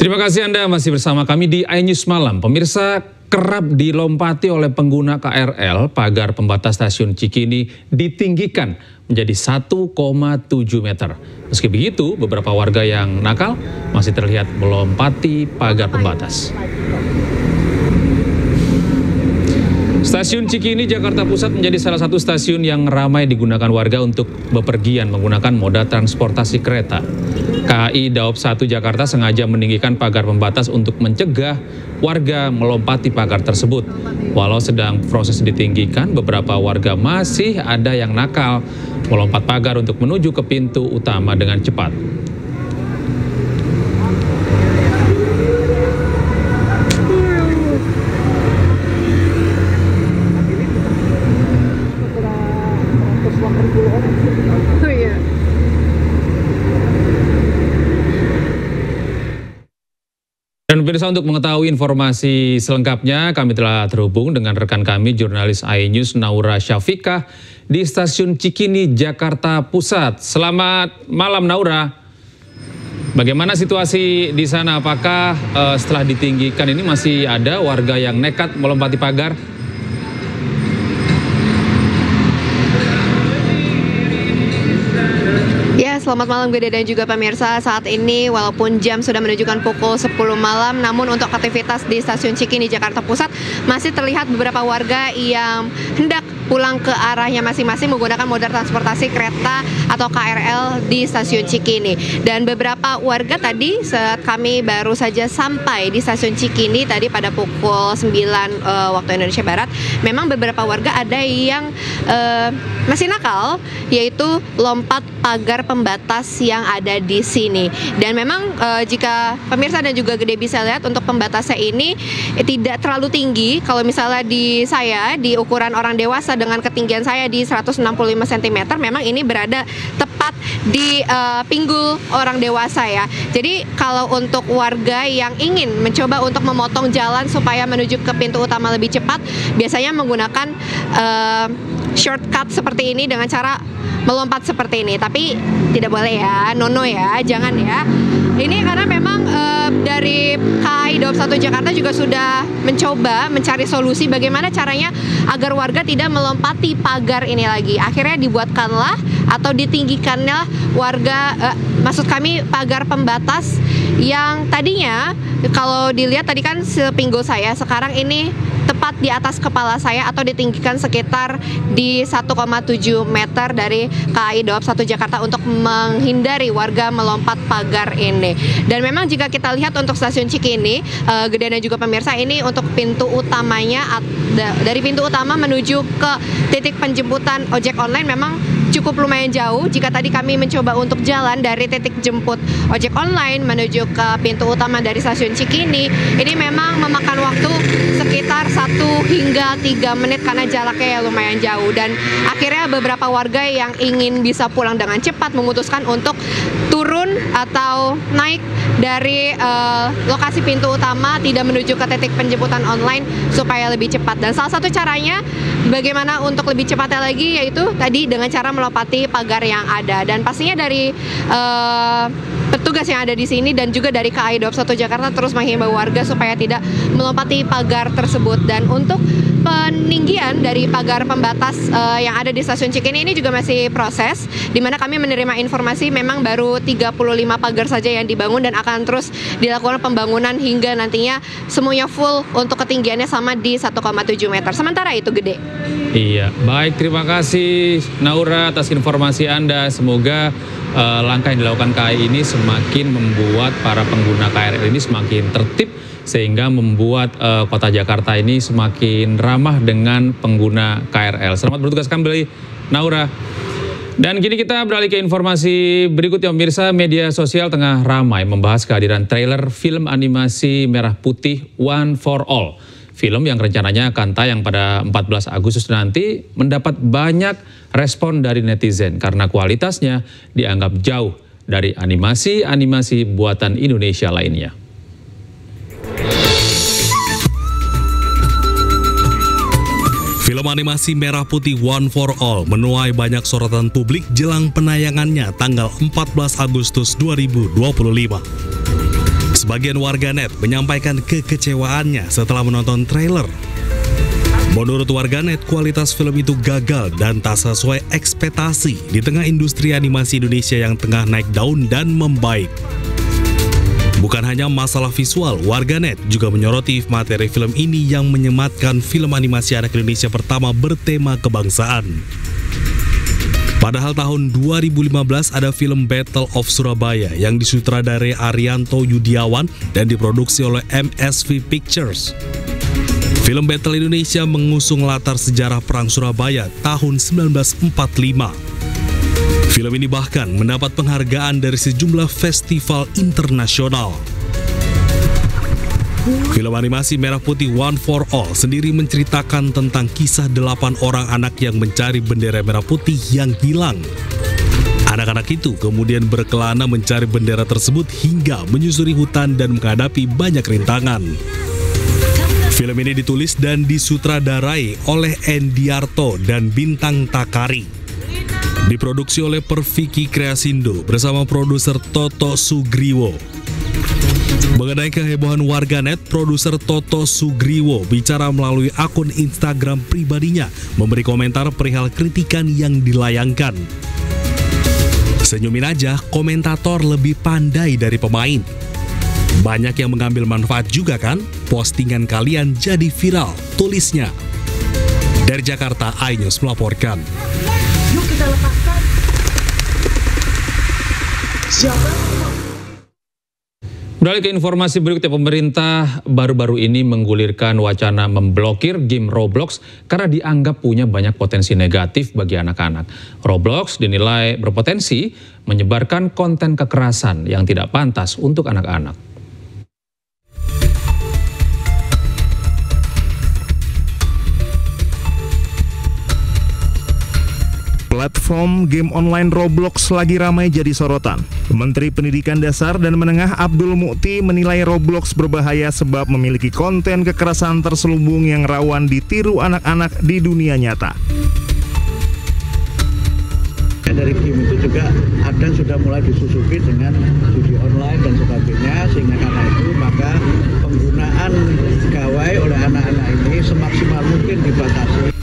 Terima kasih Anda masih bersama kami di iNews Malam. Pemirsa, kerap dilompati oleh pengguna KRL, pagar pembatas stasiun Cikini ditinggikan menjadi 1,7 meter. Meski begitu, beberapa warga yang nakal masih terlihat melompati pagar pembatas. Stasiun Cikini, Jakarta Pusat menjadi salah satu stasiun yang ramai digunakan warga untuk bepergian menggunakan moda transportasi kereta. KAI Daob 1 Jakarta sengaja meninggikan pagar pembatas untuk mencegah warga melompati pagar tersebut. Walau sedang proses ditinggikan, beberapa warga masih ada yang nakal melompat pagar untuk menuju ke pintu utama dengan cepat. Dan pemirsa, untuk mengetahui informasi selengkapnya, kami telah terhubung dengan rekan kami, jurnalis iNews Naura Syafiqah di Stasiun Cikini, Jakarta Pusat. Selamat malam, Naura. Bagaimana situasi di sana? Apakah setelah ditinggikan ini masih ada warga yang nekat melompati pagar? Ya, selamat malam Gede dan juga pemirsa. Saat ini walaupun jam sudah menunjukkan pukul 10 malam, namun untuk aktivitas di Stasiun Cikini, Jakarta Pusat masih terlihat beberapa warga yang hendak pulang ke arahnya masing-masing menggunakan moda transportasi kereta atau KRL di Stasiun Cikini. Dan beberapa warga tadi saat kami baru saja sampai di Stasiun Cikini tadi pada pukul 9 waktu Indonesia Barat, memang beberapa warga ada yang masih nakal, yaitu lompat pagar pembatas yang ada di sini. Dan memang jika pemirsa dan juga Gede bisa lihat, untuk pembatasnya ini tidak terlalu tinggi. Kalau misalnya di saya, di ukuran orang dewasa dengan ketinggian saya di 165 cm, memang ini berada tepat di pinggul orang dewasa ya. Jadi kalau untuk warga yang ingin mencoba untuk memotong jalan supaya menuju ke pintu utama lebih cepat, biasanya menggunakan shortcut seperti ini dengan cara melompat seperti ini. Tapi tidak boleh ya, nono ya, jangan ya. Ini karena memang dari KAI Daob 1 Jakarta juga sudah mencoba mencari solusi bagaimana caranya agar warga tidak melompati pagar ini lagi. Akhirnya dibuatkanlah atau ditinggikannya warga, maksud kami pagar pembatas yang tadinya kalau dilihat tadi kan sepinggul saya, sekarang ini tepat di atas kepala saya atau ditinggikan sekitar di 1,7 meter dari KAI Daob 1 Jakarta untuk menghindari warga melompat pagar ini. Dan memang jika kita lihat untuk Stasiun Cikini, Gede dan juga pemirsa, ini untuk pintu utamanya, dari pintu utama menuju ke titik penjemputan ojek online memang cukup lumayan jauh. Jika tadi kami mencoba untuk jalan dari titik jemput ojek online menuju ke pintu utama dari Stasiun Cikini, ini memang memakan waktu sekitar 1 hingga 3 menit karena jaraknya lumayan jauh. Dan akhirnya beberapa warga yang ingin bisa pulang dengan cepat memutuskan untuk turun atau naik dari lokasi pintu utama, tidak menuju ke titik penjemputan online supaya lebih cepat. Dan salah satu caranya bagaimana untuk lebih cepatnya lagi, yaitu tadi dengan cara melompati pagar yang ada. Dan pastinya dari petugas yang ada di sini dan juga dari KAI Daob 1 Jakarta terus menghimbau warga supaya tidak melompati pagar tersebut. Dan untuk peninggian dari pagar pembatas yang ada di Stasiun Cikini ini juga masih proses, di mana kami menerima informasi memang baru 35 pagar saja yang dibangun dan akan terus dilakukan pembangunan hingga nantinya semuanya full untuk ketinggiannya sama di 1,7 meter. Sementara itu Gede. Iya, baik, terima kasih Naura atas informasi Anda. Semoga langkah yang dilakukan KAI ini semakin membuat para pengguna KRL ini semakin tertib, sehingga membuat kota Jakarta ini semakin ramah dengan pengguna KRL. Selamat bertugas kembali, Naura. Dan kini kita beralih ke informasi berikutnya, pemirsa. Media sosial tengah ramai membahas kehadiran trailer film animasi Merah Putih One for All. Film yang rencananya akan tayang pada 14 Agustus nanti mendapat banyak respon dari netizen karena kualitasnya dianggap jauh dari animasi-animasi buatan Indonesia lainnya. Film animasi Merah Putih One for All menuai banyak sorotan publik jelang penayangannya tanggal 14 Agustus 2025. Sebagian warganet menyampaikan kekecewaannya setelah menonton trailer. Menurut warganet, kualitas film itu gagal dan tak sesuai ekspektasi di tengah industri animasi Indonesia yang tengah naik daun dan membaik. Bukan hanya masalah visual, warganet juga menyoroti materi film ini yang menyematkan film animasi anak Indonesia pertama bertema kebangsaan. Padahal tahun 2015 ada film Battle of Surabaya yang disutradarai Arianto Yudiawan dan diproduksi oleh MSV Pictures. Film Battle Indonesia mengusung latar sejarah Perang Surabaya tahun 1945. Film ini bahkan mendapat penghargaan dari sejumlah festival internasional. Film animasi Merah Putih One for All sendiri menceritakan tentang kisah 8 orang anak yang mencari bendera merah putih yang hilang. Anak-anak itu kemudian berkelana mencari bendera tersebut hingga menyusuri hutan dan menghadapi banyak rintangan. Film ini ditulis dan disutradarai oleh Endiarto dan Bintang Takari. Diproduksi oleh Perfiki Kreasindo bersama produser Toto Sugriwo. Mengenai kehebohan warganet, produser Toto Sugriwo bicara melalui akun Instagram pribadinya memberi komentar perihal kritikan yang dilayangkan. Senyumin aja, komentator lebih pandai dari pemain. Banyak yang mengambil manfaat juga kan? Postingan kalian jadi viral, tulisnya. Dari Jakarta, iNews melaporkan. Yuk kita lepaskan. Siapa? Beralih ke informasi berikutnya, pemerintah baru-baru ini menggulirkan wacana memblokir game Roblox karena dianggap punya banyak potensi negatif bagi anak-anak. Roblox dinilai berpotensi menyebarkan konten kekerasan yang tidak pantas untuk anak-anak. Platform game online Roblox lagi ramai jadi sorotan. Menteri Pendidikan Dasar dan Menengah Abdul Mukti menilai Roblox berbahaya sebab memiliki konten kekerasan terselubung yang rawan ditiru anak-anak di dunia nyata. Dari game itu juga ada sudah mulai disusupi dengan judi online dan sebagainya, sehingga karena itu maka penggunaan gawai oleh anak-anak ini semaksimal mungkin dibatasi.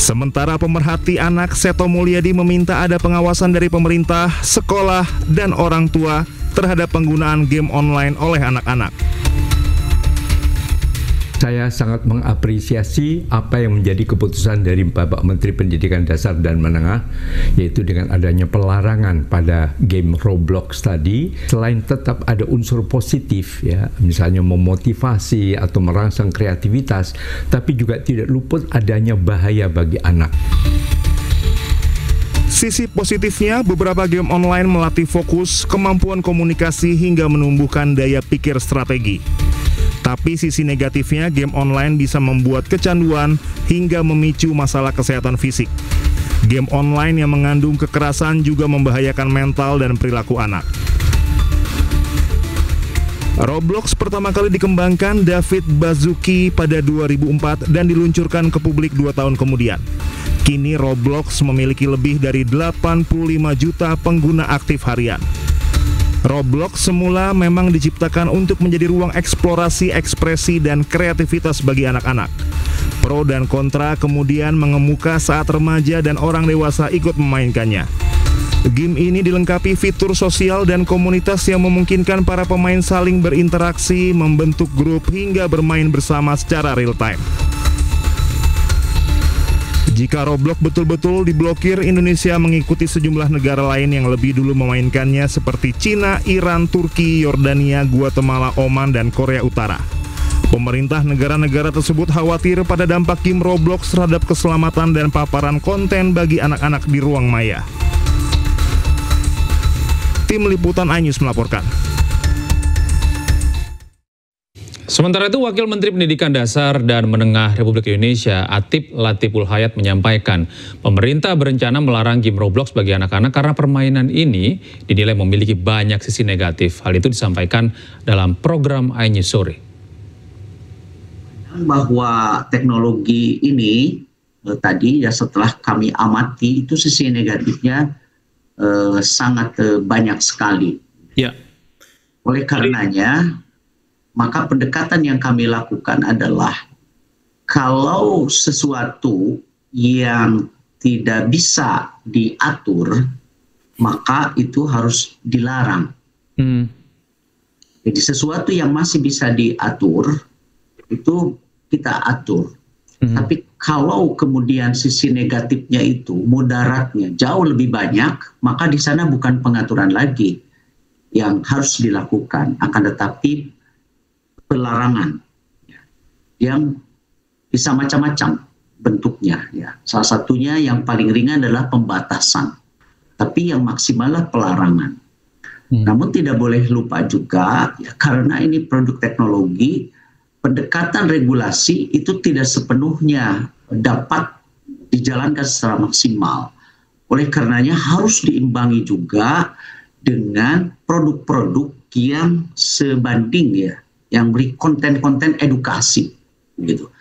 Sementara pemerhati anak Seto Mulyadi meminta ada pengawasan dari pemerintah, sekolah, dan orang tua terhadap penggunaan game online oleh anak-anak. Saya sangat mengapresiasi apa yang menjadi keputusan dari Bapak Menteri Pendidikan Dasar dan Menengah, yaitu dengan adanya pelarangan pada game Roblox tadi. Selain tetap ada unsur positif, ya, misalnya memotivasi atau merangsang kreativitas, tapi juga tidak luput adanya bahaya bagi anak. Sisi positifnya, beberapa game online melatih fokus, kemampuan komunikasi, hingga menumbuhkan daya pikir strategi. Tapi sisi negatifnya, game online bisa membuat kecanduan hingga memicu masalah kesehatan fisik. Game online yang mengandung kekerasan juga membahayakan mental dan perilaku anak. Roblox pertama kali dikembangkan David Baszucki pada 2004 dan diluncurkan ke publik 2 tahun kemudian. Kini Roblox memiliki lebih dari 85 juta pengguna aktif harian. Roblox semula memang diciptakan untuk menjadi ruang eksplorasi, ekspresi, dan kreativitas bagi anak-anak. Pro dan kontra kemudian mengemuka saat remaja dan orang dewasa ikut memainkannya. Game ini dilengkapi fitur sosial dan komunitas yang memungkinkan para pemain saling berinteraksi, membentuk grup, hingga bermain bersama secara real time. Jika Roblox betul-betul diblokir, Indonesia mengikuti sejumlah negara lain yang lebih dulu memainkannya seperti Cina, Iran, Turki, Yordania, Guatemala, Oman, dan Korea Utara. Pemerintah negara-negara tersebut khawatir pada dampak game Roblox terhadap keselamatan dan paparan konten bagi anak-anak di ruang maya. Tim Liputan iNews melaporkan. Sementara itu, Wakil Menteri Pendidikan Dasar dan Menengah Republik Indonesia, Athip Latiful Hayat, menyampaikan pemerintah berencana melarang game Roblox bagi anak-anak karena permainan ini dinilai memiliki banyak sisi negatif. Hal itu disampaikan dalam program iNews Sore. Bahwa teknologi ini tadi ya setelah kami amati itu sisi negatifnya sangat banyak sekali. Ya. Oleh karenanya, maka pendekatan yang kami lakukan adalah kalau sesuatu yang tidak bisa diatur, maka itu harus dilarang. Jadi sesuatu yang masih bisa diatur, itu kita atur. Tapi kalau kemudian sisi negatifnya itu, mudaratnya jauh lebih banyak, maka di sana bukan pengaturan lagi yang harus dilakukan, akan tetapi pelarangan yang bisa macam-macam bentuknya. Ya. Salah satunya yang paling ringan adalah pembatasan, tapi yang maksimallah pelarangan. Namun tidak boleh lupa juga, ya, karena ini produk teknologi, pendekatan regulasi itu tidak sepenuhnya dapat dijalankan secara maksimal. Oleh karenanya harus diimbangi juga dengan produk-produk yang sebanding, ya, yang beri konten-konten edukasi, gitu.